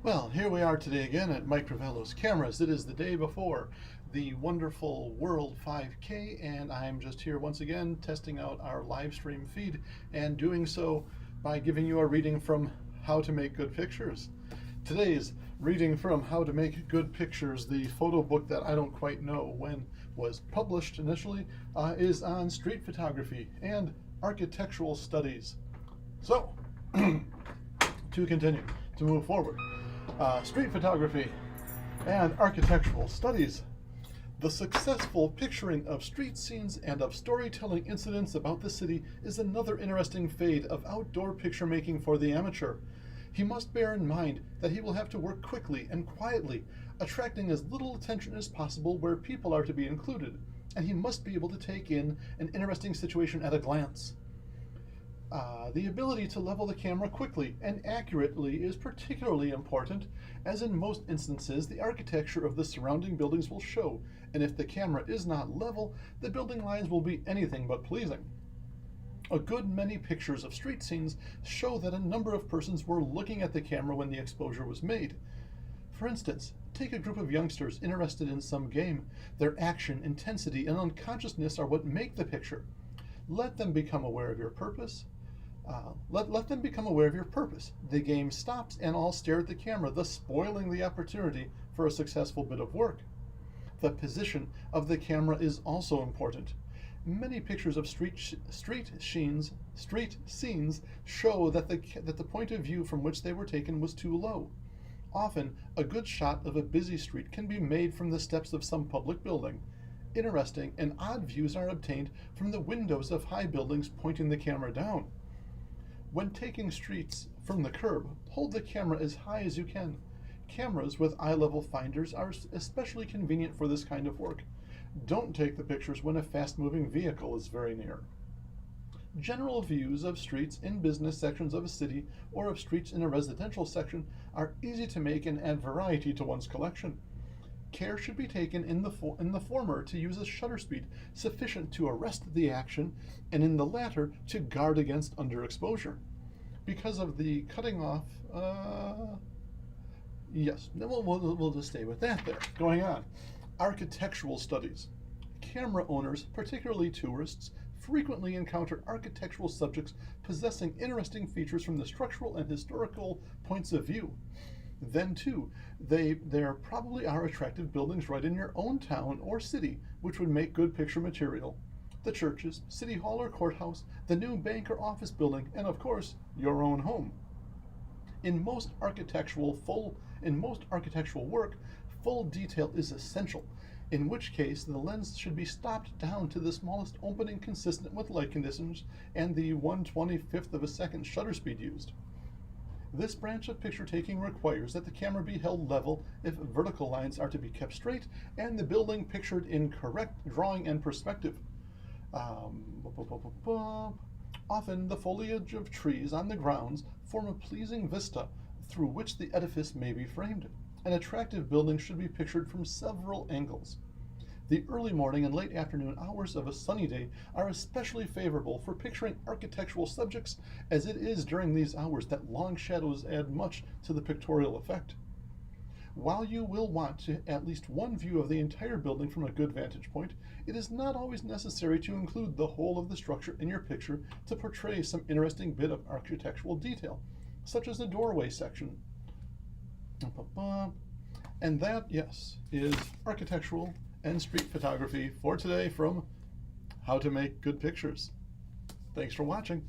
Well, here we are today again at Mike Ravello's Cameras. It is the day before the wonderful World 5K, and I'm just here once again testing out our live stream feed and doing so by giving you a reading from How to Make Good Pictures. Today's reading from How to Make Good Pictures, the photo book that I don't quite know when was published initially, is on street photography and architectural studies. So, to continue, to move forward. Street photography and architectural studies. The successful picturing of street scenes and of storytelling incidents about the city is another interesting fade of outdoor picture making for the amateur. He must bear in mind that he will have to work quickly and quietly, attracting as little attention as possible where people are to be included, and he must be able to take in an interesting situation at a glance. The ability to level the camera quickly and accurately is particularly important, as in most instances the architecture of the surrounding buildings will show, and if the camera is not level, the building lines will be anything but pleasing. A good many pictures of street scenes show that a number of persons were looking at the camera when the exposure was made. For instance, take a group of youngsters interested in some game. Their action, intensity, and unconsciousness are what make the picture. Let them become aware of your purpose. Let them become aware of your purpose. The game stops and all stare at the camera, thus spoiling the opportunity for a successful bit of work. The position of the camera is also important. Many pictures of street scenes show that the point of view from which they were taken was too low. Often, a good shot of a busy street can be made from the steps of some public building. Interesting and odd views are obtained from the windows of high buildings pointing the camera down. When taking streets from the curb, hold the camera as high as you can. Cameras with eye-level finders are especially convenient for this kind of work. Don't take the pictures when a fast-moving vehicle is very near. General views of streets in business sections of a city or of streets in a residential section are easy to make and add variety to one's collection. Care should be taken in the former to use a shutter speed sufficient to arrest the action, and in the latter to guard against underexposure. Because of the cutting off, yes, we'll just stay with that there. Going on, architectural studies. Camera owners, particularly tourists, frequently encounter architectural subjects possessing interesting features from the structural and historical points of view. Then, too, there probably are attractive buildings right in your own town or city which would make good picture material. The churches, city hall or courthouse, the new bank or office building, and of course, your own home. In most architectural work, full detail is essential, in which case the lens should be stopped down to the smallest opening consistent with light conditions and the 1/25th of a second shutter speed used. This branch of picture taking requires that the camera be held level if vertical lines are to be kept straight and the building pictured in correct drawing and perspective. Often the foliage of trees on the grounds form a pleasing vista through which the edifice may be framed. An attractive building should be pictured from several angles. The early morning and late afternoon hours of a sunny day are especially favorable for picturing architectural subjects, as it is during these hours that long shadows add much to the pictorial effect. While you will want at least one view of the entire building from a good vantage point, it is not always necessary to include the whole of the structure in your picture to portray some interesting bit of architectural detail, such as the doorway section. And that, yes, is architectural and street photography for today from How to Make Good Pictures. Thanks for watching.